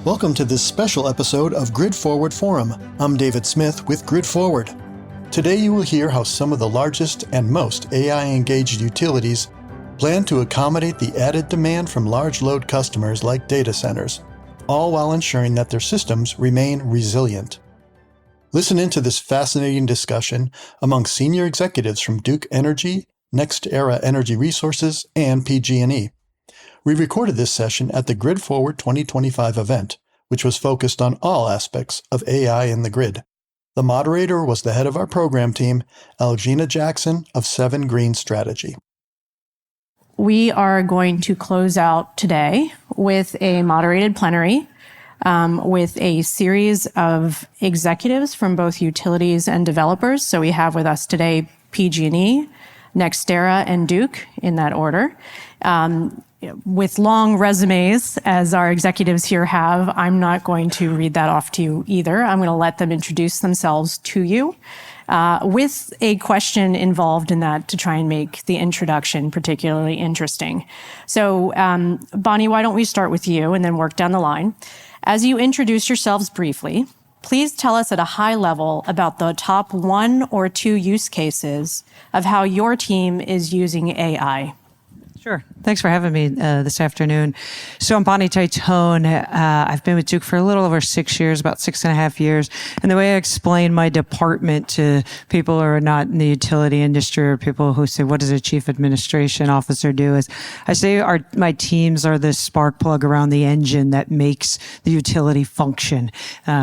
Welcome to this special episode of Grid Forward Forum. I'm David Smith with Grid Forward. Today you will hear how some of the largest and most AI-engaged utilities plan to accommodate the added demand from large load customers like data centers, all while ensuring that their systems remain resilient. Listen into this fascinating discussion among senior executives from Duke Energy, NextEra Energy Resources, and PG&E. We recorded this session at the Grid Forward 2025 event, which was focused on all aspects of AI in the grid. The moderator was the head of our program team, Algina Jackson of 7 Green Strategy. We are going to close out today with a moderated plenary with a series of executives from both utilities and developers. So we have with us today PG&E, NextEra, and Duke in that order. With long resumes, as our executives here have, I'm not going to read that off to you either. I'm going to let them introduce themselves to you with a question involved in that to try and make the introduction particularly interesting. So, Bonnie, why don't we start with you and then work down the line. As you introduce yourselves briefly, please tell us at a high level about the top 1 or 2 use cases of how your team is using AI. Sure. Thanks for having me this afternoon. So I'm Bonnie Titone. I've been with Duke for a little over 6 years, about 6.5 years. And the way I explain my department to people who are not in the utility industry or people who say, what does a chief administration officer do? Is I say my teams are the spark plug around the engine that makes the utility function.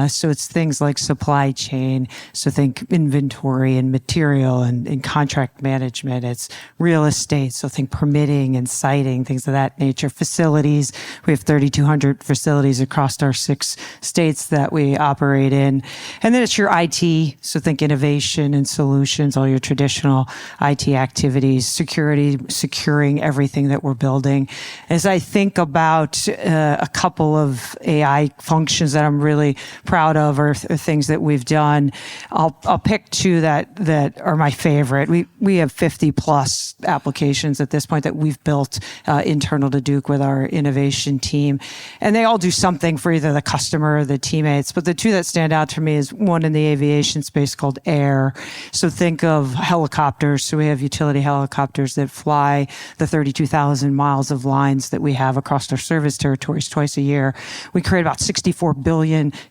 So it's things like supply chain. So think inventory and material and contract management. It's real estate. So think permitting and siting, things of that nature. Facilities, we have 3,200 facilities across our 6 states that we operate in. And then it's your IT, so think innovation and solutions, all your traditional IT activities, security, securing everything that we're building. As I think about a couple of AI functions that I'm really proud of or things that we've done, I'll pick 2 that are my favorite. We have 50 plus applications at this point that we've built internal to Duke with our innovation team. And they all do something for either the customer or the teammates. But the 2 that stand out to me is one in the aviation space called Air. So think of helicopters. So we have utility helicopters that fly the 32,000 miles of lines that we have across our service territories twice a year. We create about 64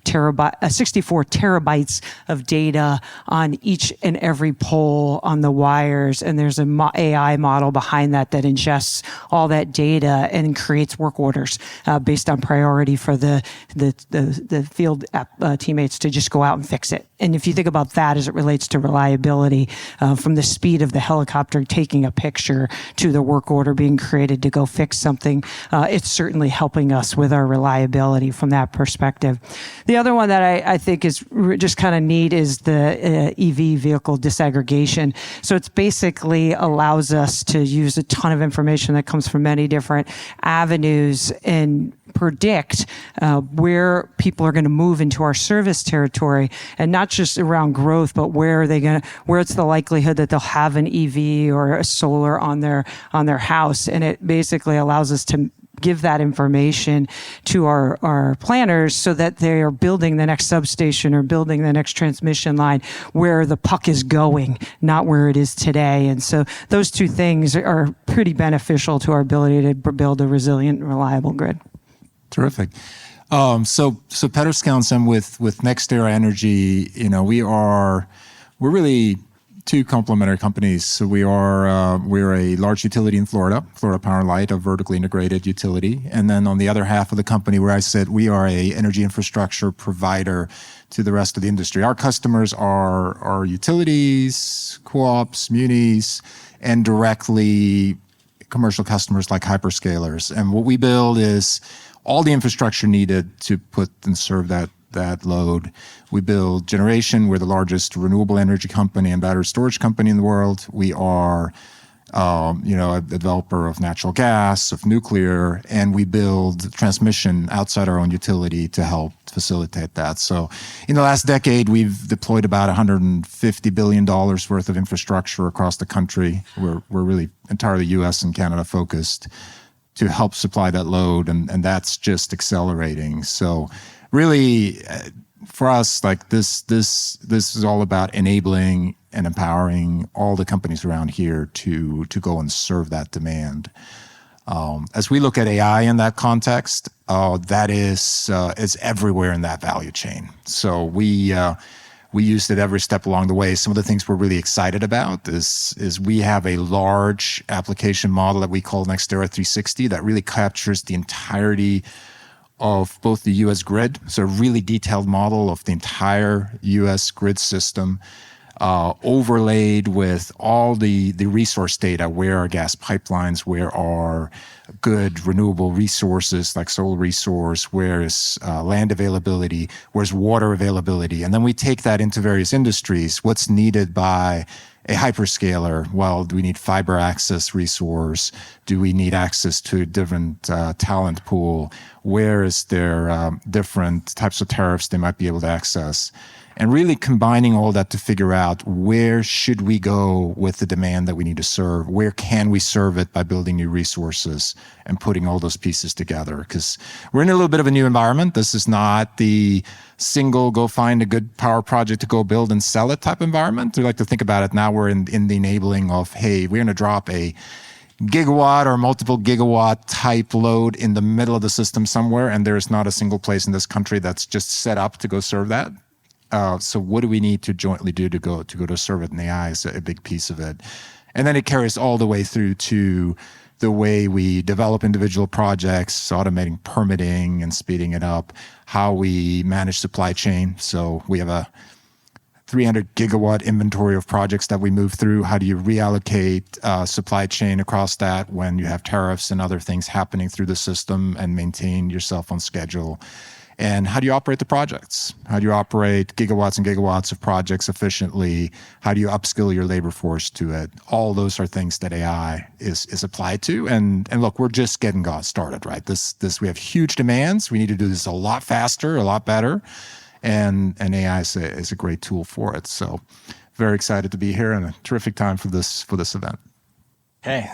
terabytes of data on each and every pole on the wires. And there's an AI model behind that ingests all that data and creates work orders based on priority for the field teammates to just go out and fix it. And if you think about that as it relates to reliability, from the speed of the helicopter taking a picture to the work order being created to go fix something, it's certainly helping us with our reliability from that perspective. The other one that I think is just kind of neat is the EV vehicle disaggregation. So it's basically allows us to use a ton of information that comes from many different avenues and predict where people are going to move into our service territory, and not just around growth, but where it's the likelihood that they'll have an EV or a solar on their house. And it basically allows us to give that information to our planners so that they are building the next substation or building the next transmission line where the puck is going, not where it is today. And so those 2 things are pretty beneficial to our ability to build a resilient and reliable grid. Terrific. So Petter Skousen with NextEra Energy, we're really 2 complementary companies. So we're a large utility in Florida Power and Light, a vertically integrated utility. And then on the other half of the company where I sit, we are a energy infrastructure provider to the rest of the industry. Our customers are utilities, co-ops, munis, and directly commercial customers like hyperscalers. And what we build is all the infrastructure needed to put and serve that load. We build generation. We're the largest renewable energy company and battery storage company in the world. We are, a developer of natural gas, of nuclear, and we build transmission outside our own utility to help facilitate that. So in the last decade, we've deployed about $150 billion worth of infrastructure across the country. We're really entirely US and Canada focused. to help supply that load, and that's just accelerating. So really, for us, like this is all about enabling and empowering all the companies around here to go and serve that demand. As we look at AI in that context, that is everywhere in that value chain. So we used it every step along the way. Some of the things we're really excited about is we have a large application model that we call NextEra 360 that really captures the entirety of both the U.S. grid, so a really detailed model of the entire U.S. grid system, overlaid with all the resource data. Where are gas pipelines? Where are good renewable resources like solar resource? Where is land availability? Where's water availability? And then we take that into various industries. What's needed by a hyperscaler? Well, do we need fiber access resource? Do we need access to a different talent pool? Where is there different types of tariffs they might be able to access? And really combining all that to figure out where should we go with the demand that we need to serve? Where can we serve it by building new resources and putting all those pieces together? Because we're in a little bit of a new environment. This is not the single go find a good power project to go build and sell it type environment. We like to think about it now. We're in the enabling of, hey, we're going to drop a gigawatt or multiple gigawatt type load in the middle of the system somewhere, and there is not a single place in this country that's just set up to go serve that. So what do we need to jointly do to go to serve it? And AI is a big piece of it. And then it carries all the way through to the way we develop individual projects, automating permitting and speeding it up, how we manage supply chain. So we have a 300 gigawatt inventory of projects that we move through. How do you reallocate supply chain across that when you have tariffs and other things happening through the system and maintain yourself on schedule? And how do you operate the projects? How do you operate gigawatts and gigawatts of projects efficiently? How do you upskill your labor force to it? All those are things that AI is applied to. And look, we're just getting started, right? We have huge demands. We need to do this a lot faster, a lot better. And AI is a great tool for it. So very excited to be here and a terrific time for this event. Hey,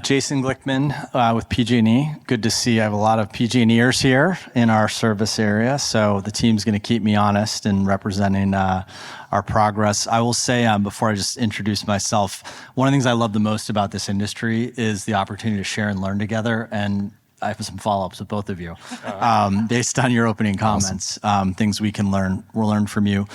Jason Glickman with PG&E. Good to see I have a lot of PG&Eers here in our service area, so the team's going to keep me honest in representing our progress. I will say, before I just introduce myself, one of the things I love the most about this industry is the opportunity to share and learn together, and I have some follow-ups with both of you based on your opening comments. Awesome. Things we'll learn from you.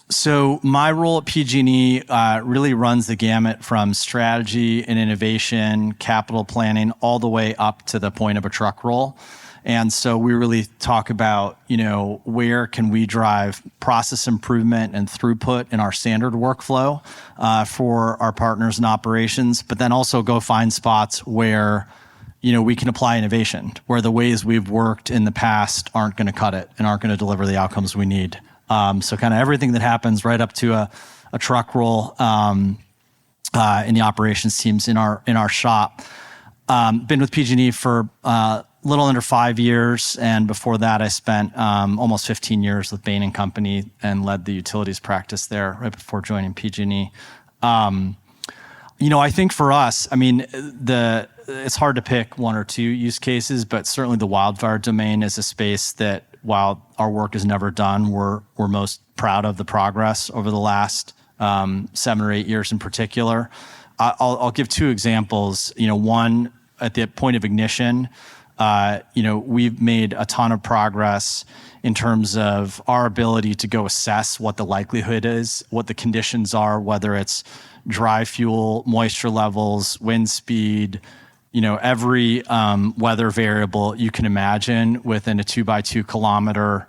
So my role at PG&E really runs the gamut from strategy and innovation, capital planning, all the way up to the point of a truck roll. And so we really talk about, where can we drive process improvement and throughput in our standard workflow for our partners in operations, but then also go find spots where we can apply innovation, where the ways we've worked in the past aren't going to cut it and aren't going to deliver the outcomes we need. So kind of everything that happens right up to a truck roll in the operations teams in our shop. Been with PG&E for a little under 5 years, and before that I spent almost 15 years with Bain & Company and led the utilities practice there right before joining PG&E. I think for us, it's hard to pick one or two use cases, but certainly the wildfire domain is a space that, while our work is never done, we're most proud of the progress over the last 7 or 8 years in particular. I'll give two examples. One, at the point of ignition, we've made a ton of progress in terms of our ability to go assess what the likelihood is, what the conditions are, whether it's dry fuel, moisture levels, wind speed, every weather variable you can imagine within a 2x2 kilometer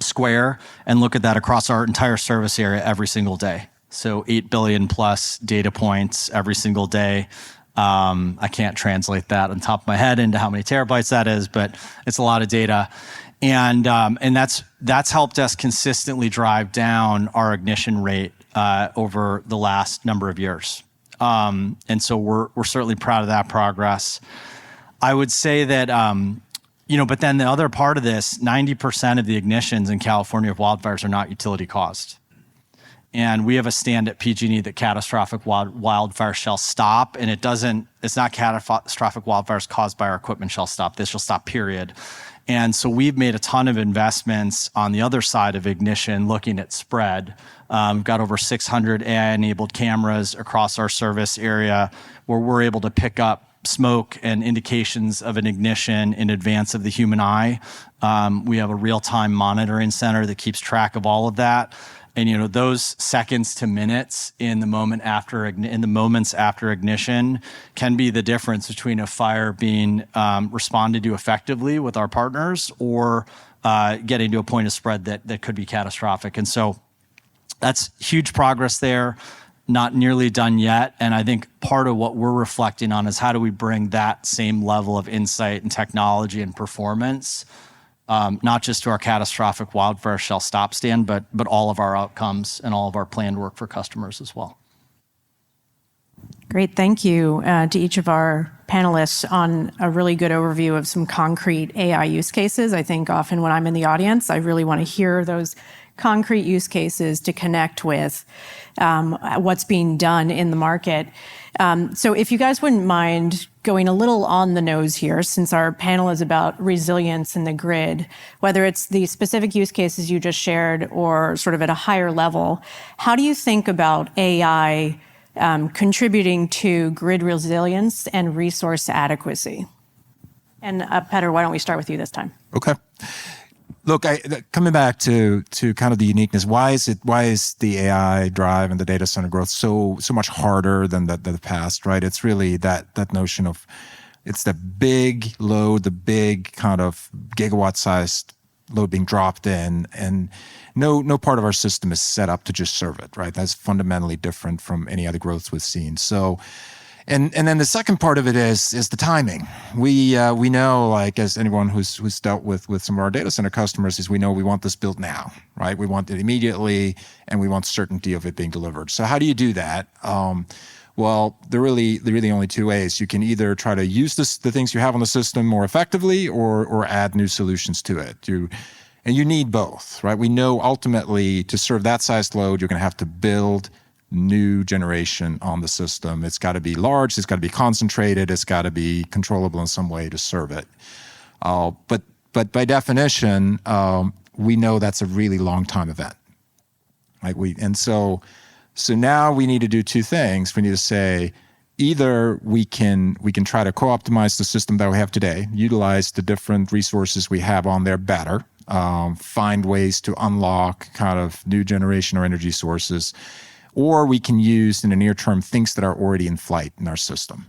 square, and look at that across our entire service area every single day. So 8 billion plus data points every single day. I can't translate that on top of my head into how many terabytes that is, but it's a lot of data. And that's helped us consistently drive down our ignition rate over the last number of years. And so we're certainly proud of that progress. I would say that, but then the other part of this, 90% of the ignitions in California of wildfires are not utility caused. And we have a stand at PG&E that catastrophic wildfires shall stop, and it's not catastrophic wildfires caused by our equipment shall stop. This shall stop, period. And so we've made a ton of investments on the other side of ignition, looking at spread. We've got over 600 AI-enabled cameras across our service area where we're able to pick up smoke and indications of an ignition in advance of the human eye. We have a real-time monitoring center that keeps track of all of that. And those seconds to minutes in the moments after ignition can be the difference between a fire being responded to effectively with our partners or getting to a point of spread that could be catastrophic. And so that's huge progress there. Not nearly done yet. And I think part of what we're reflecting on is how do we bring that same level of insight and technology and performance, not just to our catastrophic wildfire shall stop stand, but all of our outcomes and all of our planned work for customers as well. Great, thank you to each of our panelists on a really good overview of some concrete AI use cases. I think often when I'm in the audience, I really want to hear those concrete use cases to connect with what's being done in the market. So if you guys wouldn't mind going a little on the nose here, since our panel is about resilience in the grid, whether it's the specific use cases you just shared or sort of at a higher level, how do you think about AI contributing to grid resilience and resource adequacy? And Petter, why don't we start with you this time? Okay. Look, coming back to kind of the uniqueness, why is the AI drive and the data center growth so much harder than the past, right? It's really that notion of it's the big load, the big kind of gigawatt-sized load being dropped in, and no part of our system is set up to just serve it, right? That's fundamentally different from any other growth we've seen. So. And then the second part of it is the timing. We know, like, as anyone who's dealt with some of our data center customers, is we know we want this built now, right? We want it immediately, and we want certainty of it being delivered. So how do you do that? Well, there are really only two ways. You can either try to use the things you have on the system more effectively, or add new solutions to it. And you need both, right? We know ultimately to serve that sized load, you're going to have to build new generation on the system. It's got to be large, it's got to be concentrated, it's got to be controllable in some way to serve it. But by definition, we know that's a really long time event. So now we need to do two things. We need to say, either we can try to co-optimize the system that we have today, utilize the different resources we have on there better, find ways to unlock kind of new generation or energy sources, or we can use in the near term things that are already in flight in our system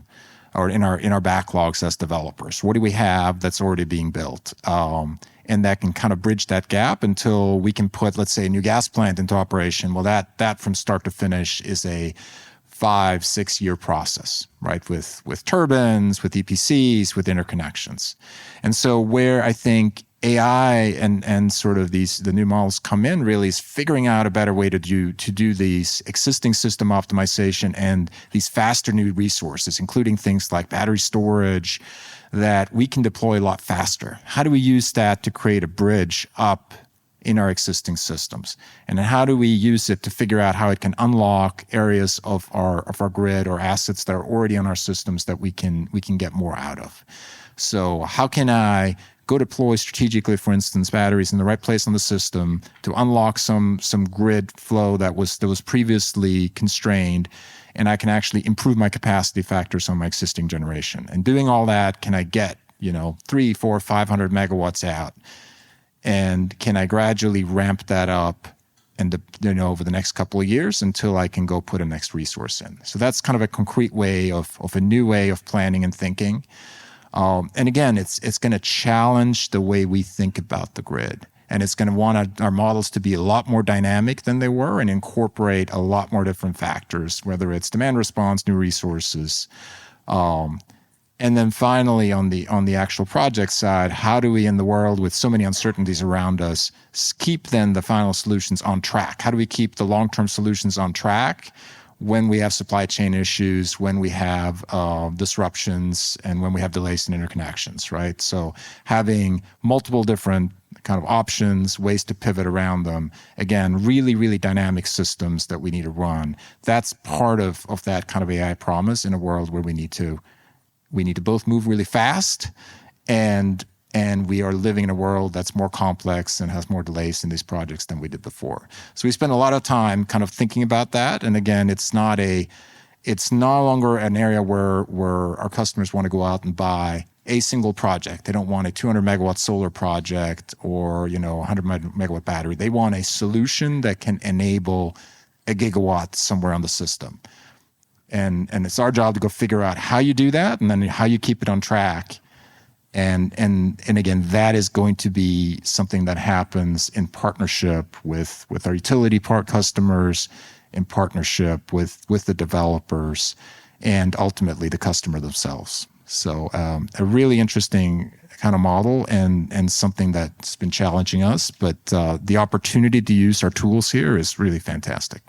or in our backlogs as developers. What do we have that's already being built? And that can kind of bridge that gap until we can put, let's say, a new gas plant into operation. Well, that from start to finish is a 5-6 year process, right? With turbines, with EPCs, with interconnections. And so where I think AI and sort of the new models come in really is figuring out a better way to do these existing system optimization and these faster new resources, including things like battery storage that we can deploy a lot faster. How do we use that to create a bridge up in our existing systems? And then how do we use it to figure out how it can unlock areas of our grid or assets that are already on our systems that we can get more out of? So how can I go deploy strategically, for instance, batteries in the right place on the system to unlock some grid flow that was previously constrained, and I can actually improve my capacity factors on my existing generation. And doing all that, can I get 300, 400, 500 megawatts out? And can I gradually ramp that up and over the next couple of years until I can go put a next resource in? So that's kind of a concrete way of a new way of planning and thinking. And again, it's going to challenge the way we think about the grid. And it's going to want our models to be a lot more dynamic than they were and incorporate a lot more different factors, whether it's demand response, new resources. And then finally, on the actual project side, how do we, in the world with so many uncertainties around us, keep then the final solutions on track? How do we keep the long-term solutions on track when we have supply chain issues, when we have disruptions, and when we have delays in interconnections, right? So having multiple different kind of options, ways to pivot around them. Again, really, really dynamic systems that we need to run. That's part of that kind of AI promise in a world where we need to both move really fast and we are living in a world that's more complex and has more delays in these projects than we did before. So we spend a lot of time kind of thinking about that. And again, it's no longer an area where our customers want to go out and buy a single project. They don't want a 200 megawatt solar project or, 100 megawatt battery. They want a solution that can enable a gigawatt somewhere on the system. And it's our job to go figure out how you do that and then how you keep it on track. And again, that is going to be something that happens in partnership with our utility customers, in partnership with the developers, and ultimately the customer themselves. So a really interesting kind of model and something that's been challenging us, but the opportunity to use our tools here is really fantastic.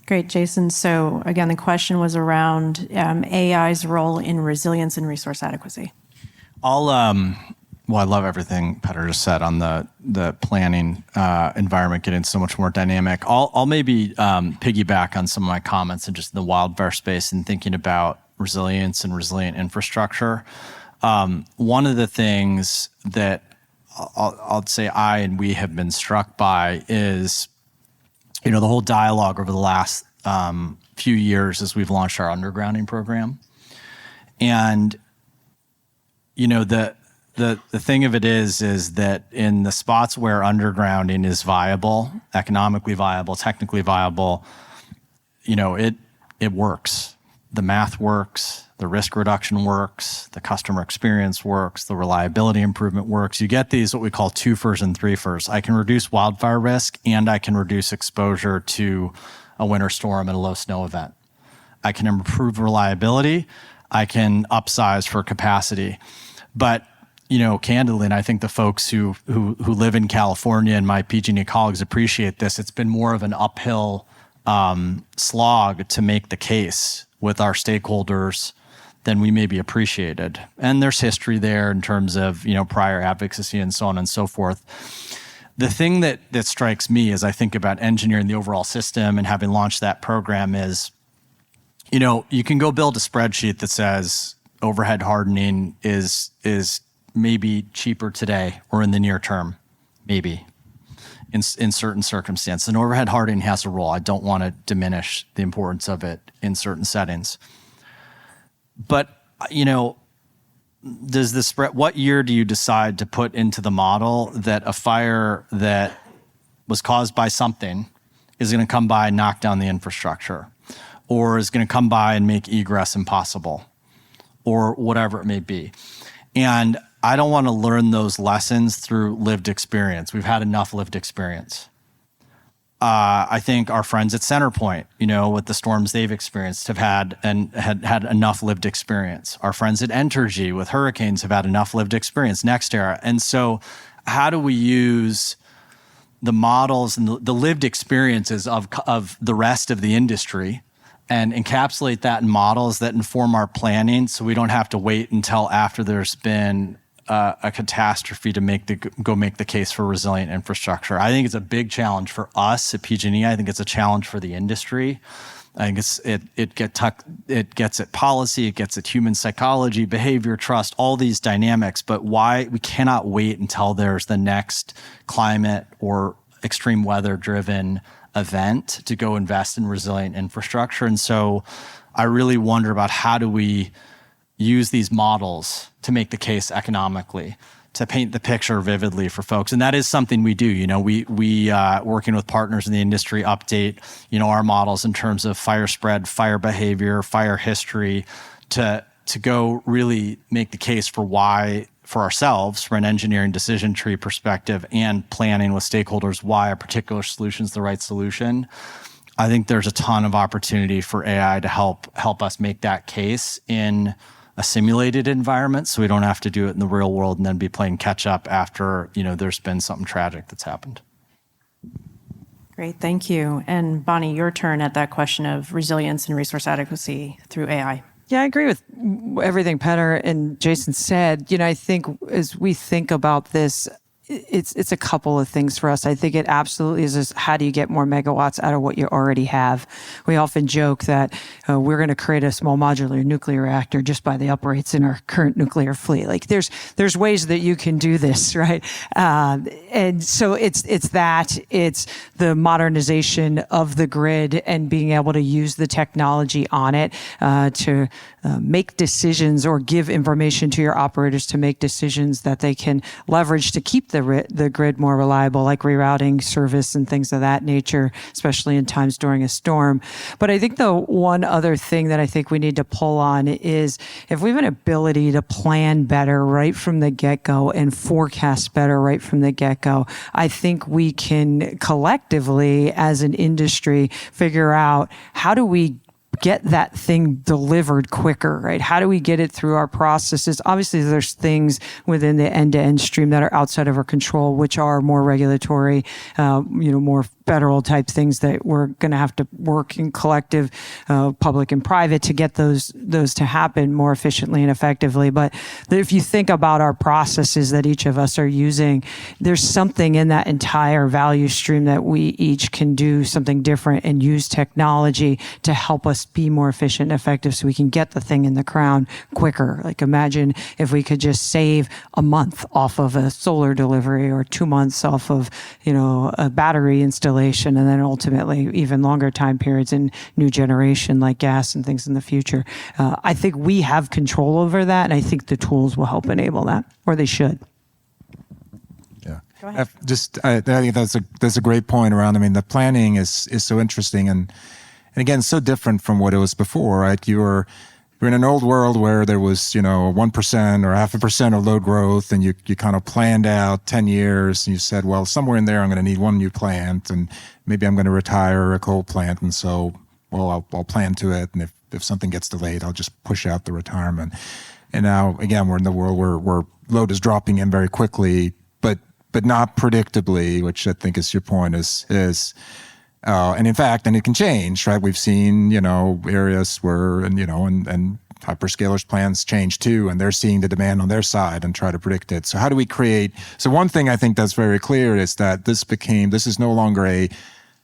Great, Jason. So again, the question was around AI's role in resilience and resource adequacy. I love everything Petter just said on the planning environment getting so much more dynamic. I'll maybe piggyback on some of my comments and just in the wildfire space and thinking about resilience and resilient infrastructure. One of the things that I'll say I and we have been struck by is, the whole dialogue over the last few years as we've launched our undergrounding program. And, the thing of it is that in the spots where undergrounding is viable, economically viable, technically viable, it works. The math works, the risk reduction works, the customer experience works, the reliability improvement works. You get these what we call twofers and threefers. I can reduce wildfire risk and I can reduce exposure to a winter storm and a low snow event. I can improve reliability. I can upsize for capacity. But candidly, and I think the folks who live in California and my PG&E colleagues appreciate this, it's been more of an uphill slog to make the case with our stakeholders than we maybe appreciated. And there's history there in terms of, prior advocacy and so on and so forth. The thing that strikes me as I think about engineering the overall system and having launched that program is, you can go build a spreadsheet that says overhead hardening is maybe cheaper today or in the near term, maybe in certain circumstances. And overhead hardening has a role. I don't want to diminish the importance of it in certain settings. But, does the spread, what year do you decide to put into the model that a fire that was caused by something is going to come by and knock down the infrastructure, or is going to come by and make egress impossible, or whatever it may be? And I don't want to learn those lessons through lived experience. We've had enough lived experience. I think our friends at CenterPoint, with the storms they've experienced, have had enough lived experience. Our friends at Entergy with hurricanes have had enough lived experience. NextEra. And so, how do we use the models and the lived experiences of the rest of the industry and encapsulate that in models that inform our planning, so we don't have to wait until after there's been a catastrophe to go make the case for resilient infrastructure? I think it's a big challenge for us at PG&E. I think it's a challenge for the industry. I think it gets at policy, it gets at human psychology, behavior, trust, all these dynamics. But why we cannot wait until there's the next climate or extreme weather driven event to go invest in resilient infrastructure. And so I really wonder about how do we use these models to make the case economically, to paint the picture vividly for folks. And that is something we do. We working with partners in the industry, update, our models in terms of fire spread, fire behavior, fire history, to go really make the case for why, for ourselves, from an engineering decision tree perspective and planning with stakeholders, why a particular solution is the right solution. I think there's a ton of opportunity for AI to help us make that case in a simulated environment, so we don't have to do it in the real world and then be playing catch up after there's been something tragic that's happened. Great, thank you. And Bonnie, your turn at that question of resilience and resource adequacy through AI. Yeah, I agree with everything Petter and Jason said. I think as we think about this, it's a couple of things for us. I think it absolutely is just how do you get more megawatts out of what you already have? We often joke that we're going to create a small modular nuclear reactor just by the uprates in our current nuclear fleet. Like there's ways that you can do this, right? And so it's the modernization of the grid and being able to use the technology on it to make decisions or give information to your operators to make decisions that they can leverage to keep the grid more reliable, like rerouting service and things of that nature, especially in times during a storm. But I think the one other thing that I think we need to pull on is if we have an ability to plan better right from the get-go and forecast better right from the get-go, I think we can collectively as an industry figure out how do we get that thing delivered quicker, right? How do we get it through our processes? Obviously, there's things within the end-to-end stream that are outside of our control, which are more regulatory, more federal type things that we're going to have to work in collective, public and private to get those to happen more efficiently and effectively. But if you think about our processes that each of us are using, there's something in that entire value stream that we each can do something different and use technology to help us be more efficient and effective so we can get the thing in the ground quicker. Like imagine if we could just save a month off of a solar delivery or 2 months off of, a battery installation, and then ultimately even longer time periods in new generation like gas and things in the future. I think we have control over that, and I think the tools will help enable that, or they should. Yeah. Go ahead. I think that's a great point around. I mean, the planning is so interesting and again, so different from what it was before, right? You're in an old world where there was, 1% or 0.5% of load growth, and you kind of planned out 10 years, and you said, well, somewhere in there, I'm going to need one new plant, and maybe I'm going to retire a coal plant, and so, well, I'll plan to it, and if something gets delayed, I'll just push out the retirement. And now, again, we're in the world where load is dropping in very quickly, but not predictably, which I think is your point, and in fact, and it can change, right? We've seen, areas where, and hyperscalers plans change too, and they're seeing the demand on their side and try to predict it. So how do we create? So one thing I think that's very clear is that this is no longer a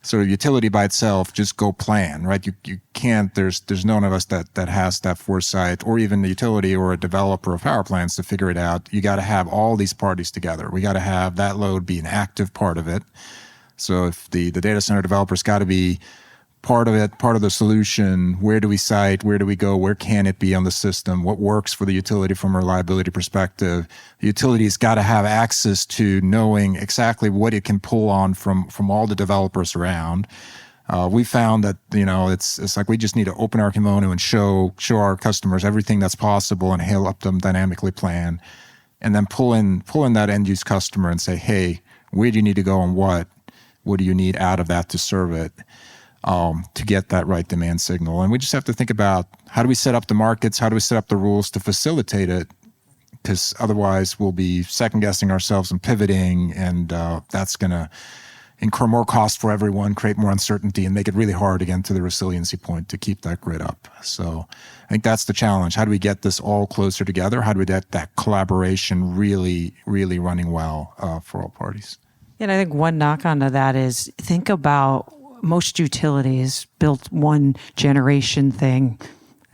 sort of utility by itself, just go plan, right? You can't, there's none of us that has that foresight, or even the utility or a developer of power plants to figure it out. You got to have all these parties together. We got to have that load be an active part of it. So if the data center developer's got to be part of it, part of the solution, where do we site, where do we go, where can it be on the system, what works for the utility from a reliability perspective. The utility's got to have access to knowing exactly what it can pull on from all the developers around. We found that, it's like we just need to open our kimono and show our customers everything that's possible and help them dynamically plan, and then pull in that end use customer and say, hey, where do you need to go and what do you need out of that to serve it, to get that right demand signal? And we just have to think about how do we set up the markets, how do we set up the rules to facilitate it, because otherwise we'll be second guessing ourselves and pivoting, and that's going to incur more cost for everyone, create more uncertainty, and make it really hard, again, to the resiliency point, to keep that grid up. So I think that's the challenge. How do we get this all closer together? How do we get that collaboration really, really running well for all parties? And I think one knock onto that is think about most utilities built one generation thing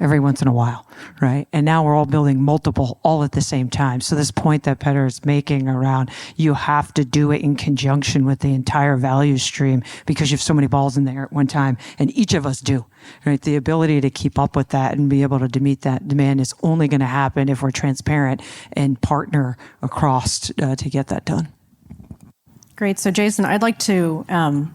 every once in a while, right? And now we're all building multiple all at the same time. So this point that Petter is making around you have to do it in conjunction with the entire value stream because you have so many balls in there at one time, and each of us do, right? The ability to keep up with that and be able to meet that demand is only going to happen if we're transparent and partner across to get that done. Great. So, Jason, I'd like to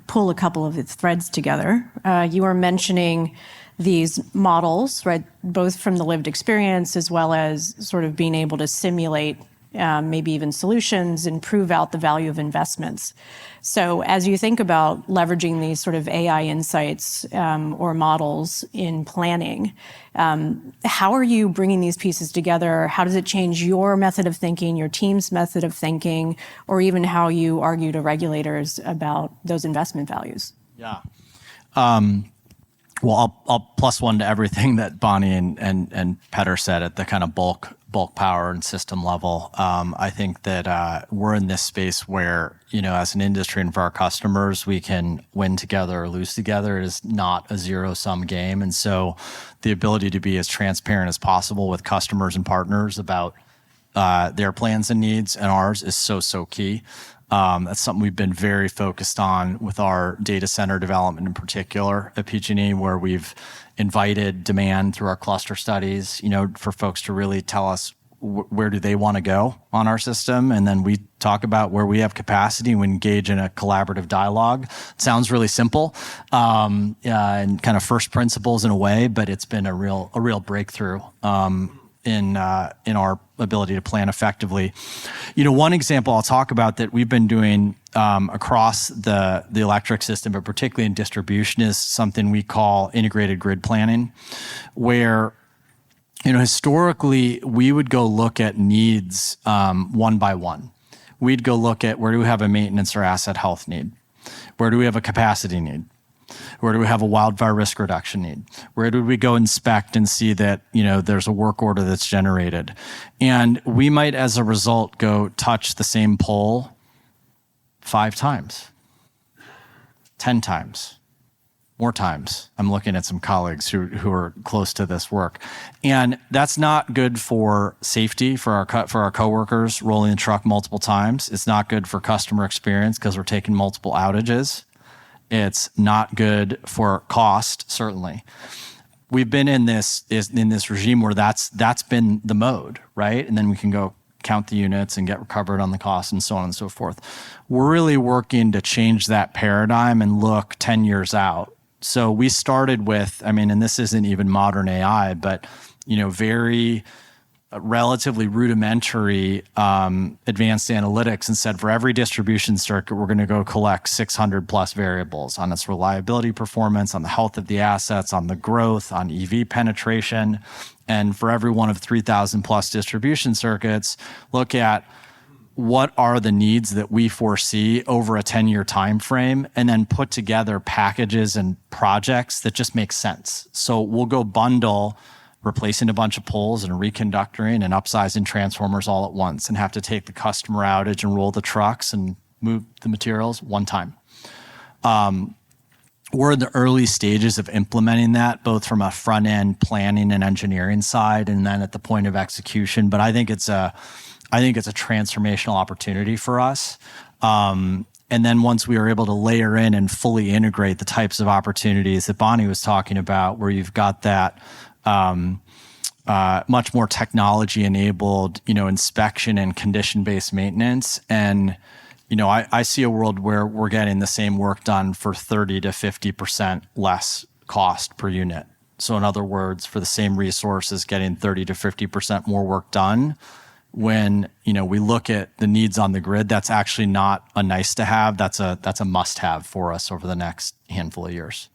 pull a couple of its threads together. You were mentioning these models, right, both from the lived experience as well as sort of being able to simulate maybe even solutions and prove out the value of investments. So as you think about leveraging these sort of AI insights or models in planning, how are you bringing these pieces together? How does it change your method of thinking, your team's method of thinking, or even how you argue to regulators about those investment values? Yeah. Well, I'll plus one to everything that Bonnie and Petter said at the kind of bulk bulk power and system level. I think that we're in this space where, as an industry and for our customers, we can win together or lose together. It is not a zero-sum game. And so the ability to be as transparent as possible with customers and partners about their plans and needs and ours is so key. That's something we've been very focused on with our data center development in particular at PG&E, where we've invited demand through our cluster studies, for folks to really tell us where do they want to go on our system. And then we talk about where we have capacity and we engage in a collaborative dialogue. It sounds really simple and kind of first principles in a way, but it's been a real breakthrough in our ability to plan effectively. One example I'll talk about that we've been doing across the electric system, but particularly in distribution, is something we call integrated grid planning, where historically we would go look at needs one by one. We'd go look at where do we have a maintenance or asset health need, where do we have a capacity need, where do we have a wildfire risk reduction need? Where do we go inspect and see that, there's a work order that's generated? And we might, as a result, go touch the same pole 5 times, 10 times, more times. I'm looking at some colleagues who are close to this work. And that's not good for safety for our coworkers rolling the truck multiple times. It's not good for customer experience because we're taking multiple outages. It's not good for cost, certainly. We've been in this regime where that's been the mode, right? And then we can go count the units and get recovered on the cost and so on and so forth. We're really working to change that paradigm and look 10 years out. So we started with, and this isn't even modern AI, but very relatively rudimentary advanced analytics, and said for every distribution circuit, we're going to go collect 600 plus variables on its reliability performance, on the health of the assets, on the growth, on EV penetration. And for every one of 3,000 plus distribution circuits, look at what are the needs that we foresee over a 10-year time frame, and then put together packages and projects that just make sense. So we'll go bundle replacing a bunch of poles and reconductoring and upsizing transformers all at once, and have to take the customer outage and roll the trucks and move the materials one time. We're in the early stages of implementing that, both from a front end planning and engineering side, and then at the point of execution. But I think it's a transformational opportunity for us. And then once we are able to layer in and fully integrate the types of opportunities that Bonnie was talking about, where you've got that much more technology-enabled, inspection and condition-based maintenance. And, I see a world where we're getting the same work done for 30 to 50% less cost per unit. So in other words, for the same resources, getting 30 to 50% more work done. When, we look at the needs on the grid, that's actually not a nice to have. That's a must have for us over the next handful of years.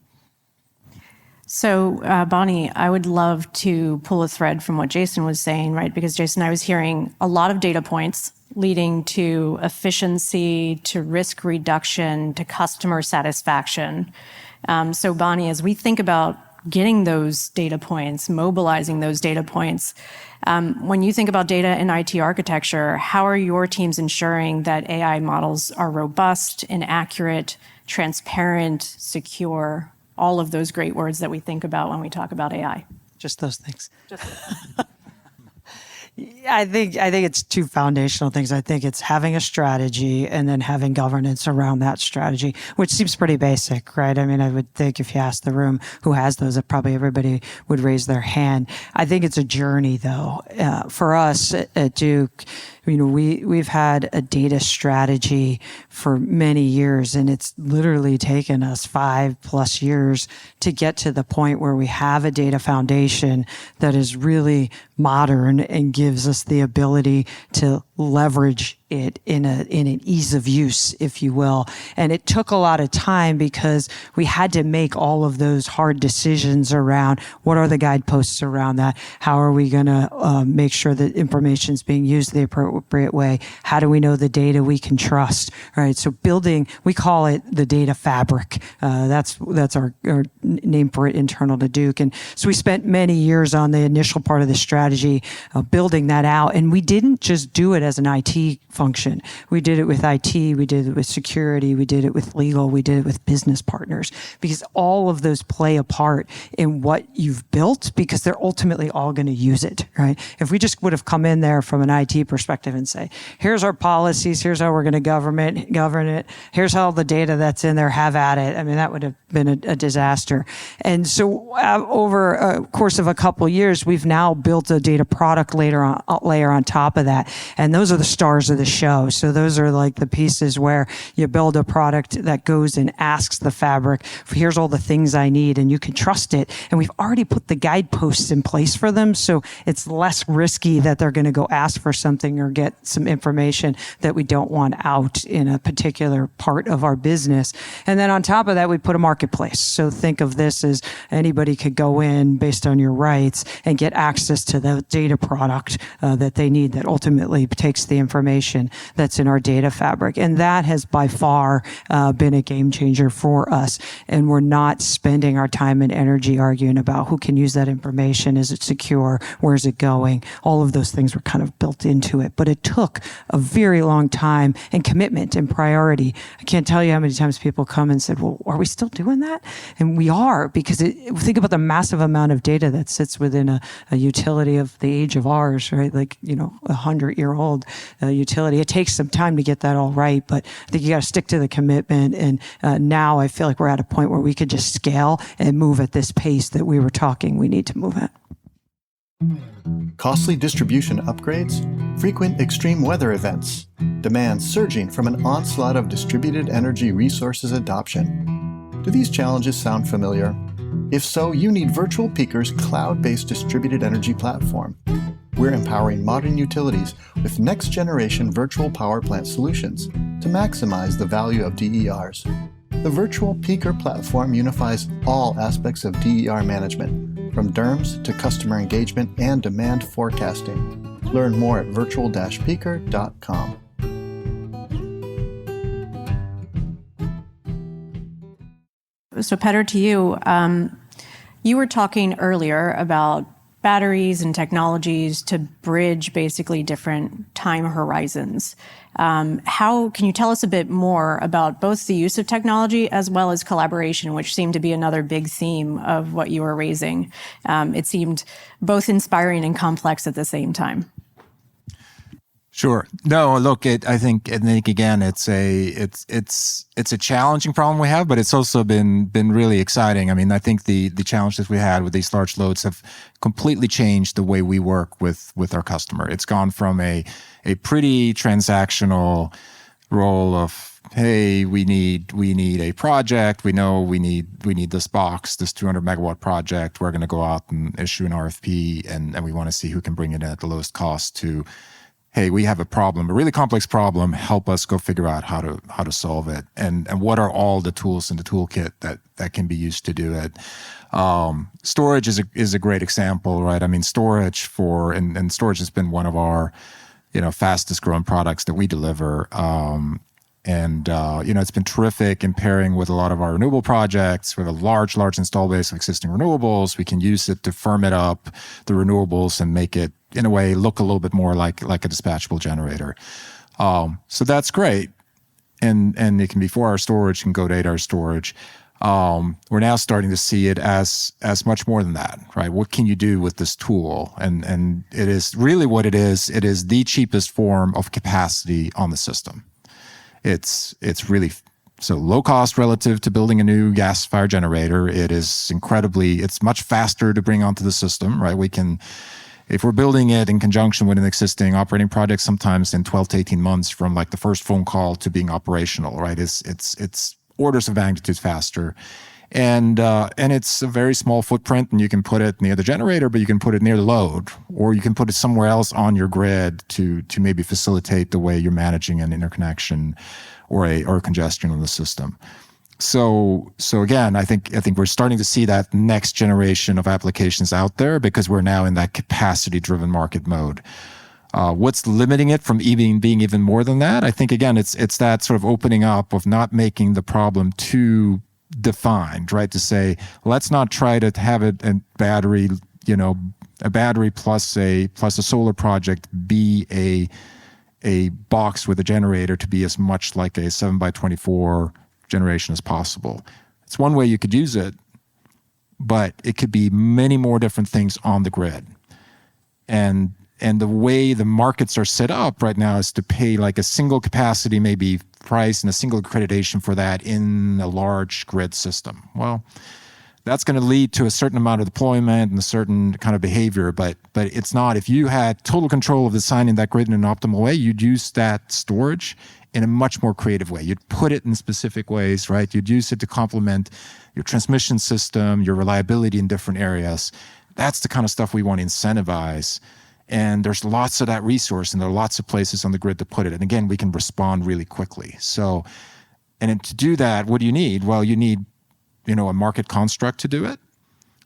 So, Bonnie, I would love to pull a thread from what Jason was saying, right? Because Jason, I was hearing a lot of data points leading to efficiency, to risk reduction, to customer satisfaction. So, Bonnie, as we think about getting those data points, mobilizing those data points, when you think about data and IT architecture, how are your teams ensuring that AI models are robust and accurate, transparent, secure? All of those great words that we think about when we talk about AI. Just those things. I think it's 2 foundational things. I think it's having a strategy and then having governance around that strategy, which seems pretty basic, right? I would think if you ask the room who has those, that probably everybody would raise their hand. I think it's a journey, though. For us at Duke, we've had a data strategy for many years, and it's literally taken us 5+ years to get to the point where we have a data foundation that is really modern and gives us the ability to leverage it in an ease of use, if you will. And it took a lot of time because we had to make all of those hard decisions around what are the guideposts around that? How are we going to make sure that information is being used the appropriate way? How do we know the data we can trust, right? So building, we call it the data fabric. That's our name for it internal to Duke. And so we spent many years on the initial part of the strategy, building that out. And we didn't just do it as an IT function. We did it with IT, we did it with security, we did it with legal, we did it with business partners, because all of those play a part in what you've built, because they're ultimately all going to use it, right? If we just would have come in there from an IT perspective and say, here's our policies, here's how we're going to govern it, here's how the data that's in there, have at it. I mean, that would have been a disaster. And so over a course of a couple of years, we've now built a data product layer on top of that. And those are the stars of the show. So those are like the pieces where you build a product that goes and asks the fabric, here's all the things I need, and you can trust it. And we've already put the guideposts in place for them. So it's less risky that they're going to go ask for something or get some information that we don't want out in a particular part of our business. And then on top of that, we put a marketplace. So think of this as anybody could go in based on your rights and get access to the data product that they need that ultimately takes the information that's in our data fabric. And that has by far been a game changer for us. And we're not spending our time and energy arguing about who can use that information. Is it secure? Where's it going? All of those things were kind of built into it. But it took a very long time and commitment and priority. I can't tell you how many times people come and said, well, are we still doing that? And we are, because think about the massive amount of data that sits within a utility of the age of ours, right? Like, 100-year-old utility. It takes some time to get that all right, but I think you got to stick to the commitment. And now I feel like we're at a point where we could just scale and move at this pace that we were talking we need to move at. Costly distribution upgrades, frequent extreme weather events, demand surging from an onslaught of distributed energy resources adoption. Do these challenges sound familiar? If so, you need Virtual Peaker's cloud-based distributed energy platform. We're empowering modern utilities with next-generation virtual power plant solutions to maximize the value of DERs. The Virtual Peaker platform unifies all aspects of DER management, from DERMS to customer engagement and demand forecasting. Learn more at virtual-peaker.com. So, Petter, to you, you were talking earlier about batteries and technologies to bridge basically different time horizons. How can you tell us a bit more about both the use of technology as well as collaboration, which seemed to be another big theme of what you were raising? It seemed both inspiring and complex at the same time. Sure. No, look, I think again, it's a challenging problem we have, but it's also been really exciting. I mean, I think the challenges we had with these large loads have completely changed the way we work with our customer. It's gone from a pretty transactional role of, hey, we need a project. We know we need this box, this 200 megawatt project. We're going to go out and issue an RFP, and we want to see who can bring it in at the lowest cost, to, hey, we have a problem, a really complex problem. Help us go figure out how to solve it, and what are all the tools in the toolkit that can be used to do it. Storage is a great example, right? I mean, storage and storage has been one of our fastest growing products that we deliver. It's been terrific in pairing with a lot of our renewable projects. We have a large install base of existing renewables. We can use it to firm it up, the renewables, and make it, in a way, look a little bit more like a dispatchable generator. So that's great. And it can be for our storage, can go to our storage. We're now starting to see it as much more than that, right? What can you do with this tool? And it is really what it is. It is the cheapest form of capacity on the system. It's really so low cost relative to building a new gas-fired generator. It's much faster to bring onto the system, right? If we're building it in conjunction with an existing operating project, sometimes in 12 to 18 months from like the first phone call to being operational, right? It's orders of magnitude faster. And it's a very small footprint, and you can put it near the generator, but you can put it near the load, or you can put it somewhere else on your grid to maybe facilitate the way you're managing an interconnection or congestion in the system. So again, I think we're starting to see that next generation of applications out there because we're now in that capacity-driven market mode. What's limiting it from being even more than that? I think again, it's that sort of opening up of not making the problem too defined, right? To say, let's not try to have it a battery, a battery plus a solar project be a box with a generator to be as much like a 7x24 generation as possible. It's one way you could use it, but it could be many more different things on the grid. And the way the markets are set up right now is to pay like a single capacity, maybe price and a single accreditation for that in a large grid system. Well, that's going to lead to a certain amount of deployment and a certain kind of behavior, but it's not. If you had total control of designing that grid in an optimal way, you'd use that storage in a much more creative way. You'd put it in specific ways, right? You'd use it to complement your transmission system, your reliability in different areas. That's the kind of stuff we want to incentivize. And there's lots of that resource, and there are lots of places on the grid to put it. And again, we can respond really quickly. So, and then to do that, what do you need? Well, you need, a market construct to do it.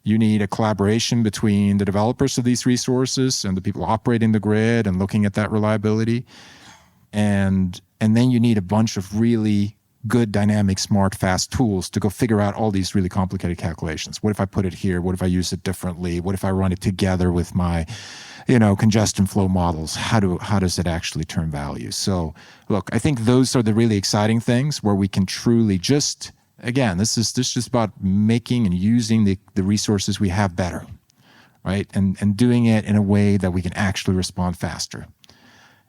You need a collaboration between the developers of these resources and the people operating the grid and looking at that reliability. And then you need a bunch of really good, dynamic, smart, fast tools to go figure out all these really complicated calculations. What if I put it here? What if I use it differently? What if I run it together with my congestion flow models? How does it actually turn value? So look, I think those are the really exciting things where we can truly just, again, this is just about making and using the resources we have better, right? And doing it in a way that we can actually respond faster.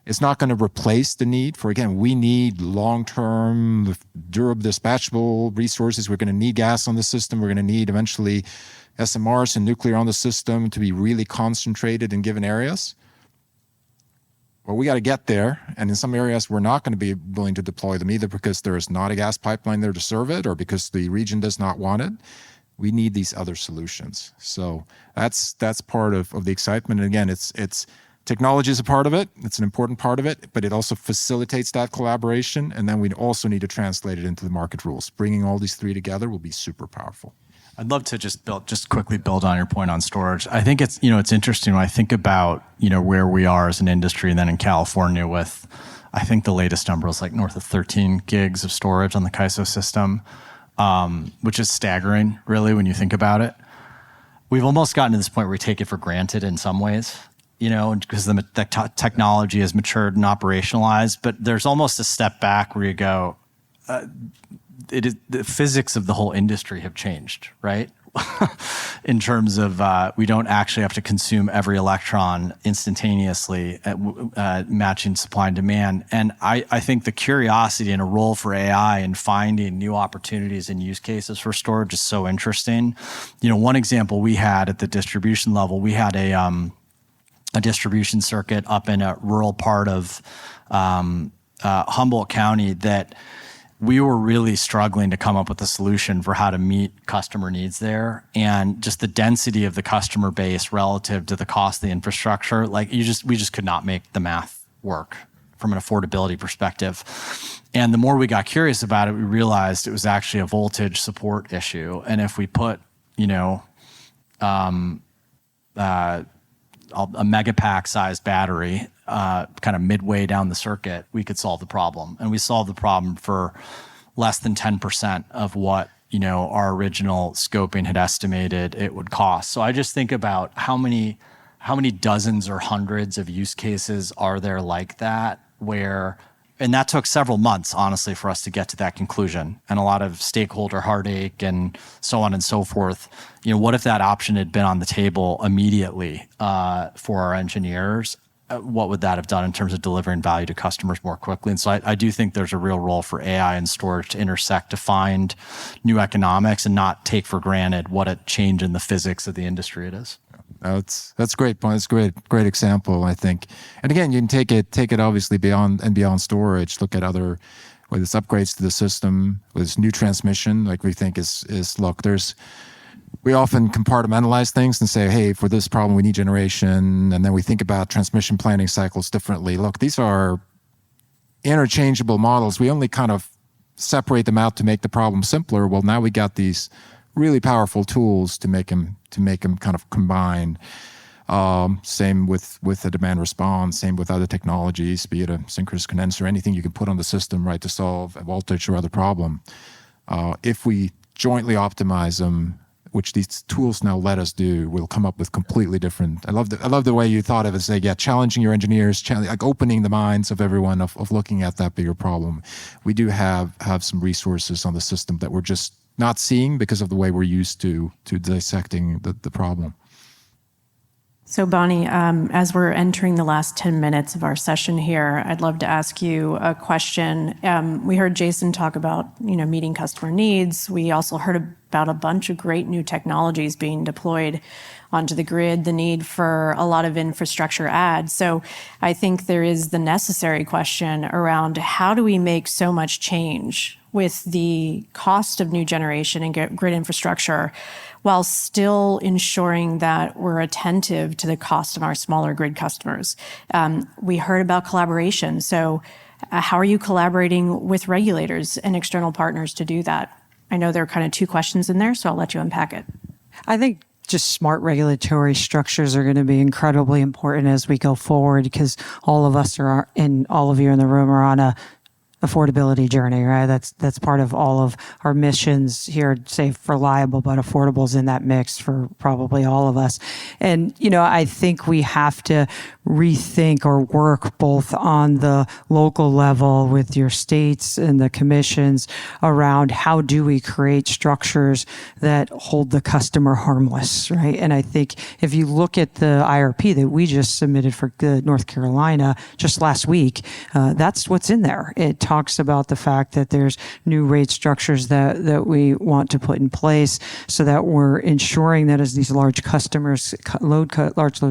It's not going to replace the need for, again, we need long-term, durable, dispatchable resources. We're going to need gas on the system. We're going to need eventually SMRs and nuclear on the system to be really concentrated in given areas. Well, we got to get there. And in some areas, we're not going to be willing to deploy them either because there is not a gas pipeline there to serve it or because the region does not want it. We need these other solutions. So that's part of the excitement. And again, it's technology is a part of it. It's an important part of it, but it also facilitates that collaboration. And then we also need to translate it into the market rules. Bringing all these three together will be super powerful. I'd love to just quickly build on your point on storage. I think it's interesting when I think about, where we are as an industry and then in California with, I think the latest number is like north of 13 gigs of storage on the CAISO system, which is staggering really when you think about it. We've almost gotten to this point where we take it for granted in some ways, because the technology has matured and operationalized, but there's almost a step back where you go, the physics of the whole industry have changed, right? In terms of we don't actually have to consume every electron instantaneously at matching supply and demand. And I think the curiosity and a role for AI in finding new opportunities and use cases for storage is so interesting. One example we had at the distribution level, we had a distribution circuit up in a rural part of Humboldt County that we were really struggling to come up with a solution for how to meet customer needs there. And just the density of the customer base relative to the cost of the infrastructure, we just could not make the math work from an affordability perspective. And the more we got curious about it, we realized it was actually a voltage support issue. And if we put, a megapack sized battery kind of midway down the circuit, we could solve the problem. And we solved the problem for less than 10% of what our original scoping had estimated it would cost. So I just think about how many dozens or hundreds of use cases are there like that and that took several months, honestly, for us to get to that conclusion, and a lot of stakeholder heartache and so on and so forth. What if that option had been on the table immediately for our engineers? What would that have done in terms of delivering value to customers more quickly? And so I do think there's a real role for AI and storage to intersect to find new economics and not take for granted what a change in the physics of the industry it is. That's a great point. It's a great example, I think. And again, you can take it obviously beyond storage. Look at other whether it's upgrades to the system, whether it's new transmission, like we think is look, we often compartmentalize things and say, hey, for this problem, we need generation. And then we think about transmission planning cycles differently. Look, these are interchangeable models. We only kind of separate them out to make the problem simpler. Well, now we got these really powerful tools to make them kind of combined. Same with the demand response, same with other technologies, be it a synchronous condenser, anything you can put on the system, right, to solve a voltage or other problem. If we jointly optimize them, which these tools now let us do, we'll come up with completely different. I love the way you thought of it, say, challenging your engineers, like opening the minds of everyone of looking at that bigger problem. We do have some resources on the system that we're just not seeing because of the way we're used to dissecting the problem. So Bonnie, as we're entering the last 10 minutes of our session here, I'd love to ask you a question. We heard Jason talk about, meeting customer needs. We also heard about a bunch of great new technologies being deployed onto the grid, the need for a lot of infrastructure adds. So I think there is the necessary question around how do we make so much change with the cost of new generation and grid infrastructure while still ensuring that we're attentive to the cost of our smaller grid customers. We heard about collaboration. So how are you collaborating with regulators and external partners to do that? I know there are kind of two questions in there, so I'll let you unpack it. I think just smart regulatory structures are going to be incredibly important as we go forward, because all of us all of you in the room are on a affordability journey, right? That's part of all of our missions here, safe, reliable, but affordable is in that mix for probably all of us. And, I think we have to rethink or work both on the local level with your states and the commissions around how do we create structures that hold the customer harmless, right? And I think if you look at the IRP that we just submitted for North Carolina just last week, that's what's in there. It talks about the fact that there's new rate structures that we want to put in place so that we're ensuring that as these large load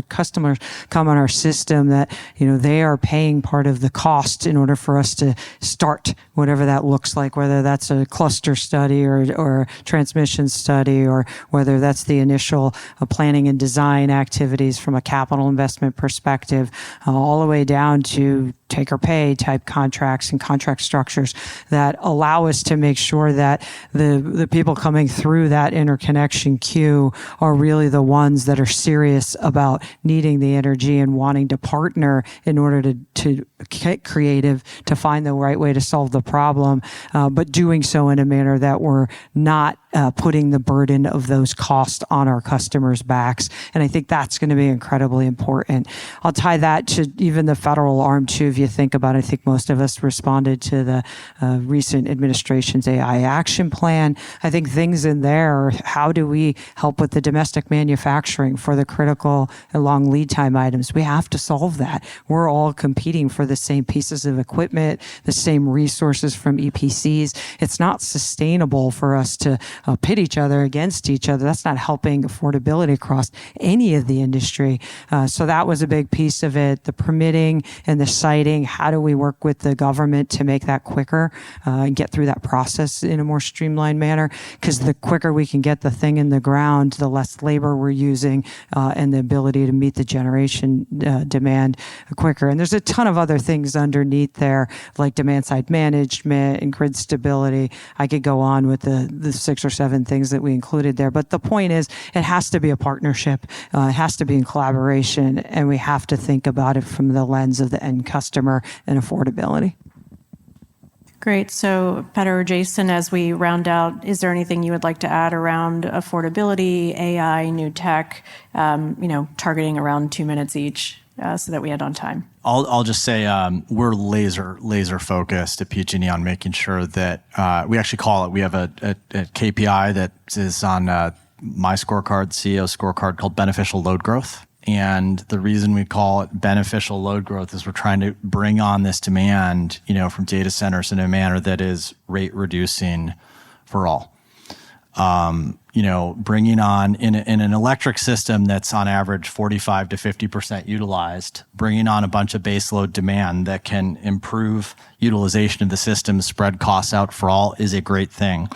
customers come on our system, that they are paying part of the cost in order for us to start whatever that looks like, whether that's a cluster study or transmission study, or whether that's the initial planning and design activities from a capital investment perspective, all the way down to take or pay type contracts and contract structures that allow us to make sure that the people coming through that interconnection queue are really the ones that are serious about needing the energy and wanting to partner in order to get creative to find the right way to solve the problem, but doing so in a manner that we're not putting the burden of those costs on our customers' backs. And I think that's going to be incredibly important. I'll tie that to even the federal arm too. If you think about it, I think most of us responded to the recent administration's AI action plan. I think things in there are how do we help with the domestic manufacturing for the critical and long lead time items? We have to solve that. We're all competing for the same pieces of equipment, the same resources from EPCs. It's not sustainable for us to pit each other against each other. That's not helping affordability across any of the industry. So that was a big piece of it. The permitting and the siting, how do we work with the government to make that quicker and get through that process in a more streamlined manner? Because the quicker we can get the thing in the ground, the less labor we're using and the ability to meet the generation demand quicker. And there's a ton of other things underneath there, like demand side management and grid stability. I could go on with the 6 or 7 things that we included there. But the point is, it has to be a partnership. It has to be in collaboration. And we have to think about it from the lens of the end customer and affordability. Great. So, Petter or Jason, as we round out, is there anything you would like to add around affordability, AI, new tech, targeting around 2 minutes each so that we end on time? I'll just say we're laser focused at PG&E on making sure that we actually call it. We have a KPI that is on my scorecard, CEO scorecard, called beneficial load growth. And the reason we call it beneficial load growth is we're trying to bring on this demand, from data centers in a manner that is rate reducing for all. bringing on in an electric system that's on average 45 to 50% utilized, bringing on a bunch of baseload demand that can improve utilization of the system, spread costs out for all is a great thing.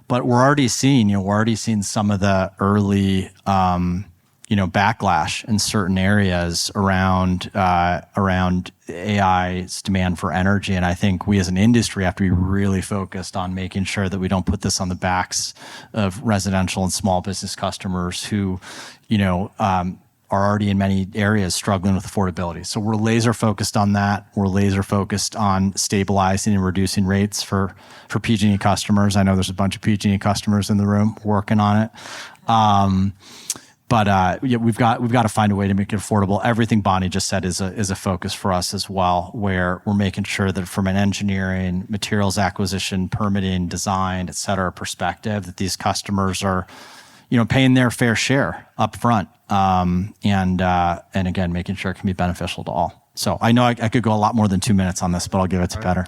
But we're already seeing some of the early, backlash in certain areas around AI's demand for energy. And I think we as an industry have to be really focused on making sure that we don't put this on the backs of residential and small business customers who, are already in many areas struggling with affordability. So we're laser focused on that. We're laser focused on stabilizing and reducing rates for PG&E customers. I know there's a bunch of PG&E customers in the room working on it. But we've got to find a way to make it affordable. Everything Bonnie just said is a focus for us as well, where we're making sure that from an engineering, materials acquisition, permitting, design, et cetera, perspective, that these customers are, paying their fair share up front, and again, making sure it can be beneficial to all. So I know I could go a lot more than 2 minutes on this, but I'll give it to Petter.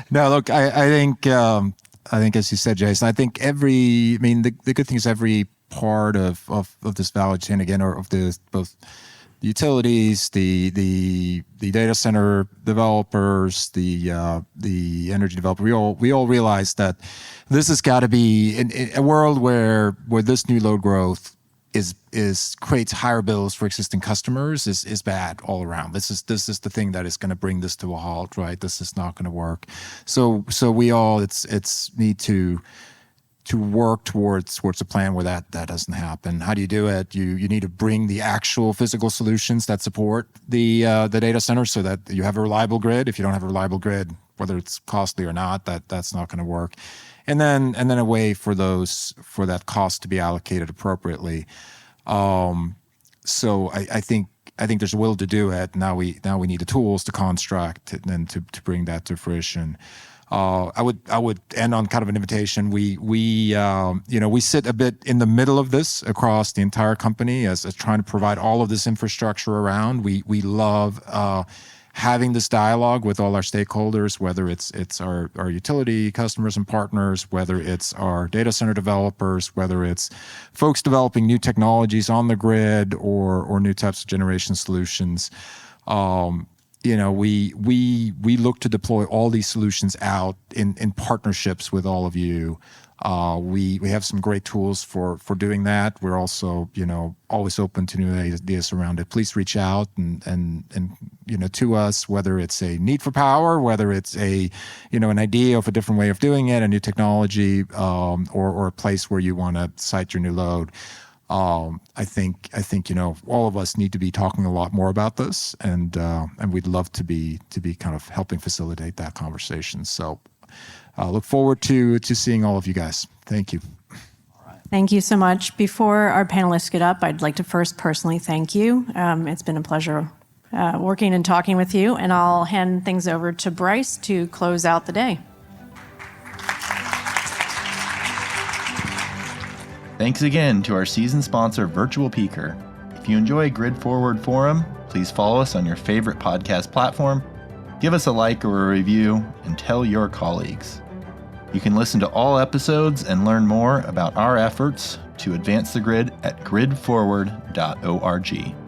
No, look, I think as you said, Jason, I think the good thing is every part of this value chain again, or of both the utilities, the data center developers, the energy developer, we all realize that this has got to be in a world where this new load growth creates higher bills for existing customers is bad all around. This is the thing that is going to bring this to a halt, right? This is not going to work. So we all need to work towards a plan where that doesn't happen. How do you do it? You need to bring the actual physical solutions that support the data center so that you have a reliable grid. If you don't have a reliable grid, whether it's costly or not, that's not going to work. And then a way for that cost to be allocated appropriately. So I think there's a will to do it. Now we need the tools to construct and to bring that to fruition. I would end on kind of an invitation. We sit a bit in the middle of this across the entire company as trying to provide all of this infrastructure around. We love having this dialogue with all our stakeholders, whether it's our utility customers and partners, whether it's our data center developers, whether it's folks developing new technologies on the grid or new types of generation solutions. We look to deploy all these solutions out in partnerships with all of you. We have some great tools for doing that. We're also, always open to new ideas around it. Please reach out and to us, whether it's a need for power, whether it's an idea of a different way of doing it, a new technology, or a place where you want to site your new load. I think all of us need to be talking a lot more about this, and we'd love to be kind of helping facilitate that conversation. So look forward to seeing all of you guys. Thank you. Thank you so much. Before our panelists get up, I'd like to first personally thank you. It's been a pleasure working and talking with you, and I'll hand things over to Bryce to close out the day. Thanks again to our season sponsor, Virtual Peaker. If you enjoy Grid Forward Forum, please follow us on your favorite podcast platform, give us a like or a review, and tell your colleagues. You can listen to all episodes and learn more about our efforts to advance the grid at gridforward.org.